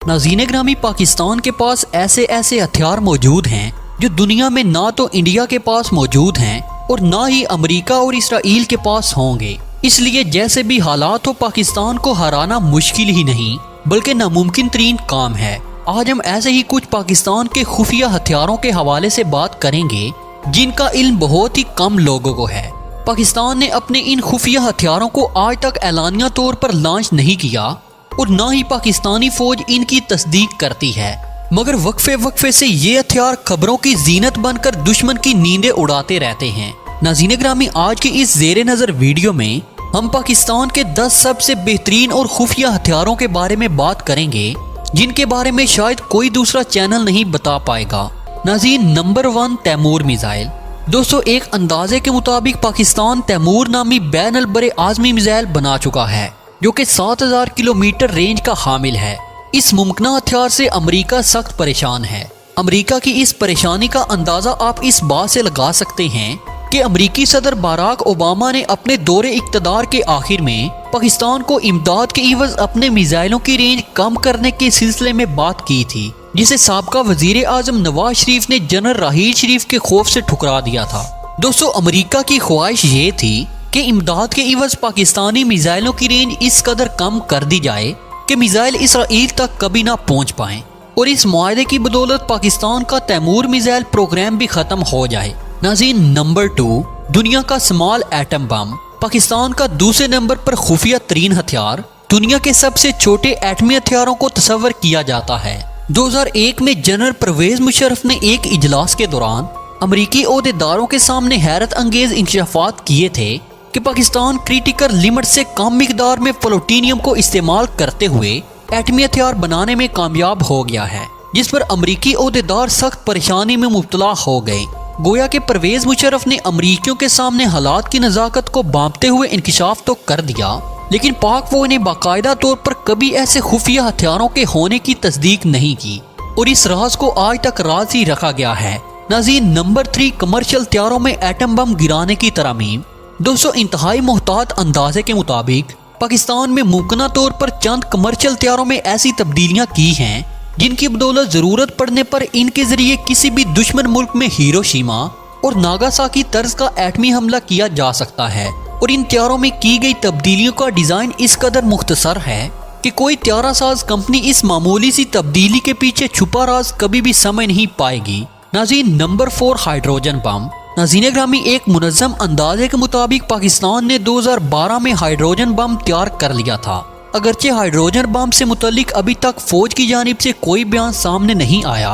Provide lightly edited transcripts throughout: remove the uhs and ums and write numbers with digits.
नाज़रीन ग्रामी, पाकिस्तान के पास ऐसे ऐसे हथियार मौजूद हैं जो दुनिया में ना तो इंडिया के पास मौजूद हैं और ना ही अमेरिका और इसराइल के पास होंगे। इसलिए जैसे भी हालात हो, पाकिस्तान को हराना मुश्किल ही नहीं बल्कि नामुमकिन तरीन काम है। आज हम ऐसे ही कुछ पाकिस्तान के खुफिया हथियारों के हवाले से बात करेंगे जिनका इल्म बहुत ही कम लोगों को है। पाकिस्तान ने अपने इन खुफिया हथियारों को आज तक एलानिया तौर पर लॉन्च नहीं किया और ना ही पाकिस्तानी फौज इनकी तस्दीक करती है, मगर वक्फे से ये हथियार खबरों की जीनत बनकर दुश्मन की नींदें उड़ाते रहते हैं। नाज़रीन ग्रामी, आज की इस ज़ेरे नज़र वीडियो में हम पाकिस्तान के 10 सबसे बेहतरीन और खुफिया हथियारों के बारे में बात करेंगे जिनके बारे में शायद कोई दूसरा चैनल नहीं बता पाएगा। नाज़रीन, नंबर 1 तैमूर मिसाइल। दोस्तों, एक अंदाजे के मुताबिक पाकिस्तान तैमूर नामी बैन अल बरे आज़मी मिसाइल बना चुका है जो कि 7000 किलोमीटर रेंज का हामिल है। इस मुमकिन हथियार से अमेरिका सख्त परेशान है। अमेरिका की इस परेशानी का अंदाजा आप इस बात से लगा सकते हैं कि अमेरिकी सदर बराक ओबामा ने अपने दौरे इक़्तिदार के आखिर में पाकिस्तान को इमदाद के इवज़ अपने मिसाइलों की रेंज कम करने के सिलसिले में बात की थी, जिसे साबका वजीर आजम नवाज शरीफ ने जनरल राहील शरीफ के खौफ से ठुकरा दिया था। दोस्तों, अमेरिका की ख्वाहिश ये थी कि इमदाद के इवज़ पाकिस्तानी मिसाइलों की रेंज इस कदर कम कर दी जाए कि मिसाइल इसराइल तक कभी ना पहुंच पाएं और इस मुआहदे की बदौलत पाकिस्तान का तैमूर मिसाइल प्रोग्राम भी खत्म हो जाए। नाज़रीन, नंबर 2 दुनिया का स्मॉल एटम बम। पाकिस्तान का दूसरे नंबर पर खुफिया तरीन हथियार दुनिया के सबसे छोटे एटमी हथियारों को तस्वर किया जाता है। 2001 में जनरल परवेज मुशर्रफ ने एक इजलास के दौरान अमरीकी ओहदेदारों के सामने हैरत अंगेज इंकशाफात किए थे कि पाकिस्तान क्रिटिकल लिमिट से कम मिकदार में प्लूटोनियम को इस्तेमाल करते हुए एटमी हथियार बनाने में कामयाब हो गया है, जिस पर अमरीकी ओहदेदार सख्त परेशानी में मुब्तला हो गए। गोया के परवेज मुशर्रफ ने अमरीकियों के सामने हालात की नज़ाकत को बांपते हुए इंकशाफ तो कर दिया, लेकिन पाक फौज ने बाकायदा तौर पर कभी ऐसे खुफिया हथियारों के होने की तस्दीक नहीं की और इस राज को आज तक राज ही रखा गया है। नाज़रीन, नंबर 3 कमर्शियल हथियारों में एटम बम गिराने की तरमीम। दोस्तों, इंतहाई मोहतात अंदाजे के मुताबिक पाकिस्तान में मुमकिन तौर पर चंद कमर्शियल हथियारों में ऐसी तब्दीलियां की हैं जिनकी बदौलत जरूरत पड़ने पर इनके जरिए किसी भी दुश्मन मुल्क में हिरोशिमा और नागासाकी तर्ज का एटमी हमला किया जा सकता है। और इन हथियारों में की गई तब्दीलियों का डिजाइन इस कदर मुख्तसर है कि कोई हथियार साज कंपनी इस मामूली सी तब्दीली के पीछे छुपा राज कभी भी समझ नहीं पाएगी। नाज़रीन, नंबर 4 हाइड्रोजन बम। नाज़रीन ग्रामी, एक मुनज़्ज़म अंदाजे के मुताबिक पाकिस्तान ने 2012 में हाइड्रोजन बम तैयार कर लिया था। अगरचे हाइड्रोजन बम से मुतल्लिक अभी तक फौज की जानिब से कोई बयान सामने नहीं आया,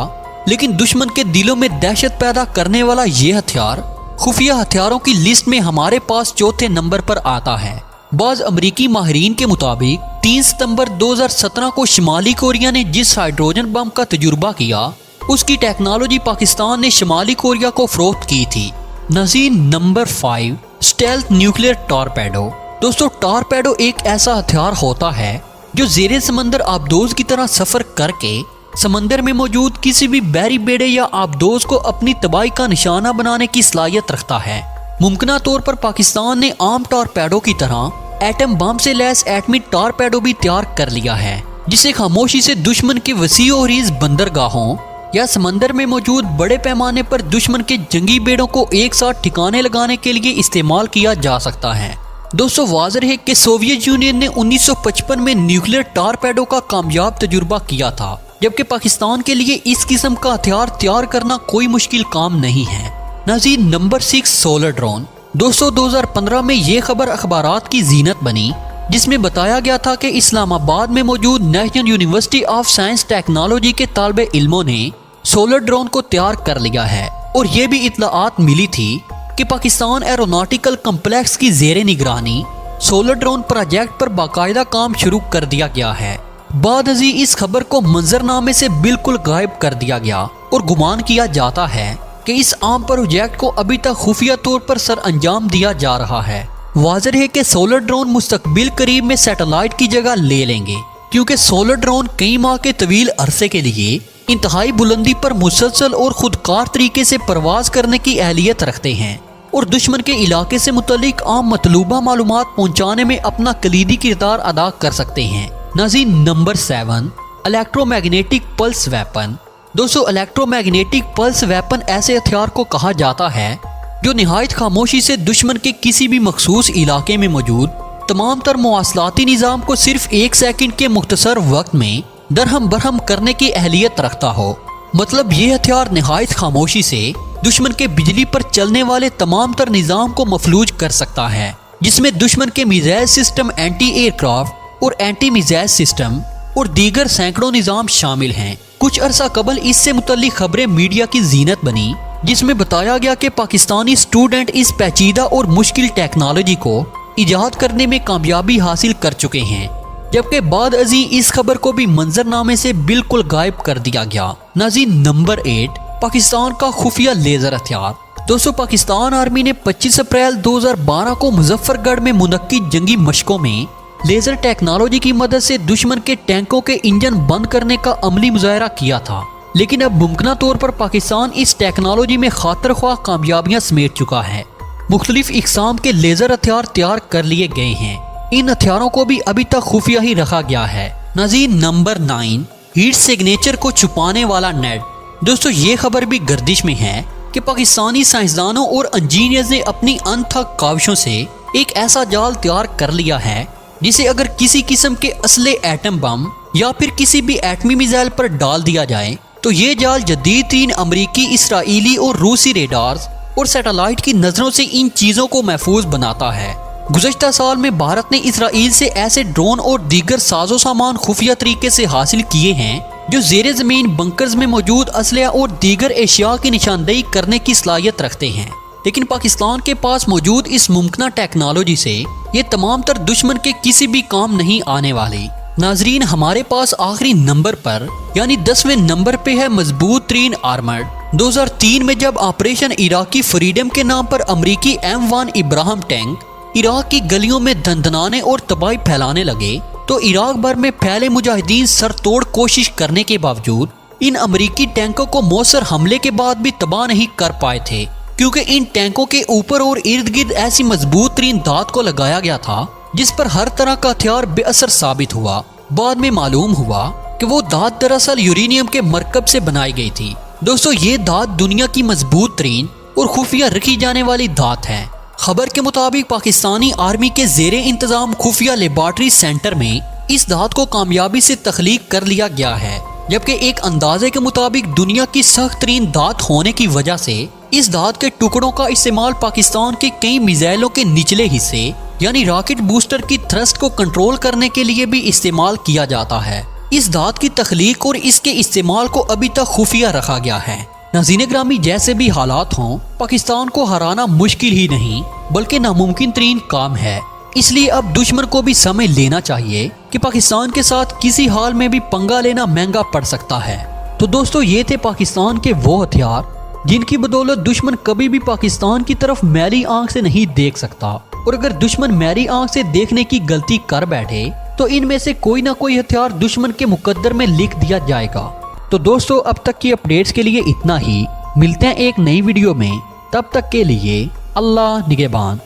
लेकिन दुश्मन के दिलों में दहशत पैदा करने वाला ये हथियार खुफिया हथियारों की लिस्ट में हमारे पास चौथे नंबर पर आता है। बाज़ अमरीकी माहिरीन के मुताबिक 3 सितंबर 2017 को शुमाली कोरिया ने जिस हाइड्रोजन बम का तजुर्बा किया उसकी टेक्नोलॉजी पाकिस्तान ने शुमाली कोरिया को फरोख्त की थी। नाज़रीन, नंबर 5 स्टेल्थ न्यूक्लियर टॉर्पेडो। दोस्तों, टॉर्पेडो एक ऐसा हथियार होता है जो ज़ेरे समंदर आबदोज की तरह सफ़र करके समंदर में मौजूद किसी भी बहरी बेड़े या आबदोज को अपनी तबाही का निशाना बनाने की सलाहियत रखता है। मुमकिन तौर पर पाकिस्तान ने आम टॉर्पेडो की तरह एटम बम से लैस एटमी टॉर्पेडो भी तैयार कर लिया है, जिसे खामोशी से दुश्मन के वसी और रीज बंदरगाहों या समंदर में मौजूद बड़े पैमाने पर दुश्मन के जंगी बेड़ों को एक साथ ठिकाने लगाने के लिए इस्तेमाल किया जा सकता है। दोस्तों, वाज़ेह है कि सोवियत यूनियन ने 1955 में न्यूक्लियर टॉर्पेडो का कामयाब तजुर्बा किया था, जबकि पाकिस्तान के लिए इस किस्म का हथियार तैयार करना कोई मुश्किल काम नहीं है। नाज़रीन, नंबर 6 सोलर ड्रोन। दोस्तों, 2015 में ये खबर अखबारात की जीनत बनी जिसमें बताया गया था कि इस्लामाबाद में मौजूद national university of science technology के तालिबे इल्मों ने सोलर ड्रोन को तैयार कर लिया है और ये भी इत्तलाआत मिली थी कि पाकिस्तान एरोनॉटिकल कम्प्लेक्स की ज़ेरे निगरानी सोलर ड्रोन प्रोजेक्ट पर बाकायदा काम शुरू कर दिया गया है। बाद अजी इस खबर को मंजरनामे से बिल्कुल गायब कर दिया गया और गुमान किया जाता है कि इस आम प्रोजेक्ट को अभी तक खुफिया तौर पर सर अंजाम दिया जा रहा है। वाज़ेह है कि सोलर ड्रोन मुस्तकबिल करीब में सैटेलाइट की जगह ले लेंगे, क्योंकि सोलर ड्रोन कई माह के तवील अरसे के लिए इंतहाई बुलंदी पर मुसलसल और खुदकार तरीके से परवाज करने की अहलियत रखते हैं और दुश्मन के इलाके से मुतल्लिक आम मतलूबा मालूमात पहुंचाने में अपना कलीदी किरदार अदा कर सकते हैं। नाज़रीन, number 7 electro magnetic pulse weapon. दोस्तों इलेक्ट्रो मैग्नेटिक पल्स वेपन ऐसे हथियार को कहा जाता है जो निहायत खामोशी से दुश्मन के किसी भी मखसूस इलाके में मौजूद तमाम तर मवासलाती निज़ाम को सिर्फ 1 सेकंड के मुख्तसर वक्त में दरहम बरहम करने की अहलियत रखता हो। मतलब ये हथियार निहायत खामोशी से दुश्मन के बिजली पर चलने वाले तमाम तर निज़ाम को मफलूज कर सकता है, जिसमें दुश्मन के मिसाइल सिस्टम, एंटी एयरक्राफ्ट और एंटी मिसाइल सिस्टम और दीगर सैकड़ों निज़ाम शामिल हैं। कुछ अरसा कबल इससे मुतल्लिक खबरें मीडिया की जीनत बनी, जिसमें बताया गया कि पाकिस्तानी स्टूडेंट इस पेचीदा और मुश्किल टेक्नोलॉजी को इजाद करने में कामयाबी हासिल कर चुके हैं, जबकि बाद अजी इस खबर को भी मंजरनामे से बिल्कुल गायब कर दिया गया। नाज़रीन, नंबर 8, पाकिस्तान का खुफिया लेजर हथियार। दोस्तों पाकिस्तान आर्मी ने 25 अप्रैल 2012 को मुजफ्फरगढ़ में मुनक्किद जंगी मशकों में लेजर टेक्नोलॉजी की मदद से दुश्मन के टैंकों के इंजन बंद करने का अमली मुजाहरा किया था, लेकिन अब मुमकिन तौर पर पाकिस्तान इस टेक्नोलॉजी में खातिर ख्वाह कामयाबियां समेट चुका है। मुख्तलिफ इकसाम के लेजर हथियार तैयार कर लिए गए हैं। इन हथियारों को भी अभी तक खुफिया ही रखा गया है। नाज़रीन, नंबर 9, हीट सिग्नेचर को छुपाने वाला नेट। दोस्तों ये खबर भी गर्दिश में है कि पाकिस्तानी साइंसदानों और इंजीनियर्स ने अपनी अनथक काविशों से एक ऐसा जाल तैयार कर लिया है जिसे अगर किसी किस्म के असले एटम बम या फिर किसी भी एटमी मिसाइल पर डाल दिया जाए तो ये जाल जदीद तीन अमरीकी, इसराइली और रूसी रेडार्स और सैटेलाइट की नजरों से इन चीजों को महफूज बनाता है। गुज़श्ता साल में भारत ने इसराइल से ऐसे ड्रोन और दीगर साजो सामान खुफिया तरीके से हासिल किए हैं जो ज़ेरे ज़मीन बंकर्स में मौजूद असलहा और दीगर एशिया की निशानदेही करने की सलाहियत रखते हैं। लेकिन पाकिस्तान के पास मौजूद इस मुमकिन टेक्नोलॉजी से ये तमाम तर दुश्मन के किसी भी काम नहीं आने वाली। नाजरीन, हमारे पास आखिरी नंबर पर यानी 10वें नंबर पे है मजबूत तरीन आर्मर्ड। 2003 में जब ऑपरेशन इराकी फ्रीडम के नाम पर अमरीकी M1 इब्राहिम टैंक इराक की गलियों में दंदनाने और तबाही फैलाने लगे तो इराक भर में फैले मुजाहिदीन सरतोड़ कोशिश करने के बावजूद इन अमरीकी टैंकों को मौसर हमले के बाद भी तबाह नहीं कर पाए थे, क्योंकि इन टैंकों के ऊपर और इर्द गिर्द ऐसी मजबूत तरीन धात को लगाया गया था जिस पर हर तरह का हथियार बेअसर साबित हुआ। बाद में मालूम हुआ कि वो धात दरअसल यूरेनियम के मरकब से बनाई गई थी। दोस्तों ये धात दुनिया की मजबूत तरीन और खुफिया रखी जाने वाली धात है। खबर के मुताबिक पाकिस्तानी आर्मी के ज़ेरे इंतजाम खुफिया लेबॉर्ट्री सेंटर में इस धात को कामयाबी से तख्लीक कर लिया गया है, जबकि एक अंदाजे के मुताबिक दुनिया की सख्त तरीन धात होने की वजह से इस धात के टुकड़ों का इस्तेमाल पाकिस्तान के कई मिसाइलों के निचले हिस्से यानी रॉकेट बूस्टर की थ्रस्ट को कंट्रोल करने के लिए भी इस्तेमाल किया जाता है। इस धात की तख्लीक और इसके इस्तेमाल को अभी तक खुफिया रखा गया है। नाज़रीन ग्रामी, जैसे भी हालात हों, पाकिस्तान को हराना मुश्किल ही नहीं बल्कि नामुमकिन तरीन काम है। इसलिए अब दुश्मन को भी समझ लेना चाहिए कि पाकिस्तान के साथ किसी हाल में भी पंगा लेना महंगा पड़ सकता है। तो दोस्तों ये थे पाकिस्तान के वो हथियार जिनकी बदौलत दुश्मन कभी भी पाकिस्तान की तरफ मैली आंख से नहीं देख सकता, और अगर दुश्मन मैली आंख से देखने की गलती कर बैठे तो इनमें से कोई ना कोई हथियार दुश्मन के मुकद्दर में लिख दिया जाएगा। तो दोस्तों अब तक की अपडेट्स के लिए इतना ही। मिलते हैं एक नई वीडियो में, तब तक के लिए अल्लाह निगहबान।